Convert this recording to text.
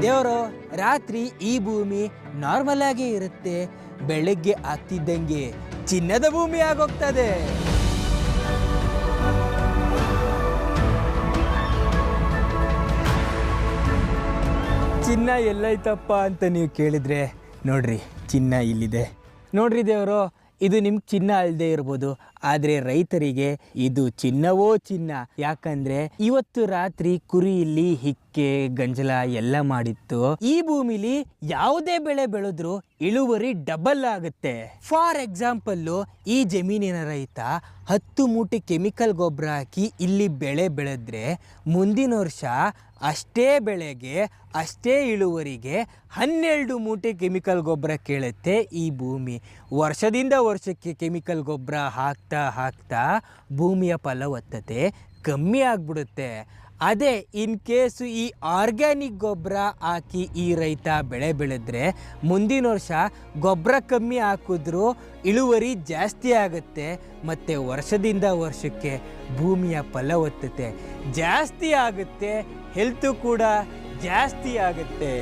ದೇವರು ರಾತ್ರಿ ಈ ಭೂಮಿ ನಾರ್ಮಲ್ ಆಗೇ ಇರುತ್ತೆ, ಬೆಳಗ್ಗೆ ಆಗ್ತಿದ್ದಂಗೆ ಚಿನ್ನದ ಭೂಮಿ ಆಗೋಗ್ತದೆ. ಚಿನ್ನ ಎಲ್ಲೈತಪ್ಪ ಅಂತ ನೀವು ಕೇಳಿದ್ರೆ ನೋಡ್ರಿ, ಚಿನ್ನ ಇಲ್ಲಿದೆ ನೋಡ್ರಿ. ದೇವರು ಇದು ನಿಮ್ಗೆ ಚಿನ್ನ ಅಲ್ಲದೆ ಇರ್ಬೋದು, ಆದರೆ ರೈತರಿಗೆ ಇದು ಚಿನ್ನವೋ ಚಿನ್ನ. ಯಾಕಂದ್ರೆ ಇವತ್ತು ರಾತ್ರಿ ಕುರಿ ಇಲ್ಲಿ ಹಿಕ್ಕೆ ಗಂಜಲ ಎಲ್ಲ ಮಾಡಿತ್ತು. ಈ ಭೂಮಿಲಿ ಯಾವುದೇ ಬೆಳೆ ಬೆಳೆದ್ರು ಇಳುವರಿ ಡಬಲ್ ಆಗುತ್ತೆ. ಫಾರ್ ಎಕ್ಸಾಂಪಲ್ಲು, ಈ ಜಮೀನಿನ ರೈತ 10 ಮೂಟೆ ಕೆಮಿಕಲ್ ಗೊಬ್ಬರ ಹಾಕಿ ಇಲ್ಲಿ ಬೆಳೆ ಬೆಳೆದ್ರೆ ಮುಂದಿನ ವರ್ಷ ಅಷ್ಟೇ ಬೆಳೆಗೆ ಅಷ್ಟೇ ಇಳುವರಿಗೆ 12 ಮೂಟೆ ಕೆಮಿಕಲ್ ಗೊಬ್ಬರ ಕೇಳುತ್ತೆ ಈ ಭೂಮಿ. ವರ್ಷದಿಂದ ವರ್ಷಕ್ಕೆ ಕೆಮಿಕಲ್ ಗೊಬ್ಬರ ಹಾಕ್ತಾ ಭೂಮಿಯ ಫಲವತ್ತತೆ ಕಮ್ಮಿ ಆಗಿಬಿಡುತ್ತೆ. ಅದೇ ಇನ್ ಕೇಸು ಈ ಆರ್ಗ್ಯಾನಿಕ್ ಗೊಬ್ಬರ ಹಾಕಿ ಈ ರೈತ ಬೆಳೆ ಬೆಳೆದ್ರೆ ಮುಂದಿನ ವರ್ಷ ಗೊಬ್ಬರ ಕಮ್ಮಿ ಹಾಕಿದ್ರೂ ಇಳುವರಿ ಜಾಸ್ತಿ ಆಗುತ್ತೆ, ಮತ್ತು ವರ್ಷದಿಂದ ವರ್ಷಕ್ಕೆ ಭೂಮಿಯ ಫಲವತ್ತತೆ ಜಾಸ್ತಿ ಆಗುತ್ತೆ, ಹೆಲ್ತು ಕೂಡ ಜಾಸ್ತಿ ಆಗುತ್ತೆ.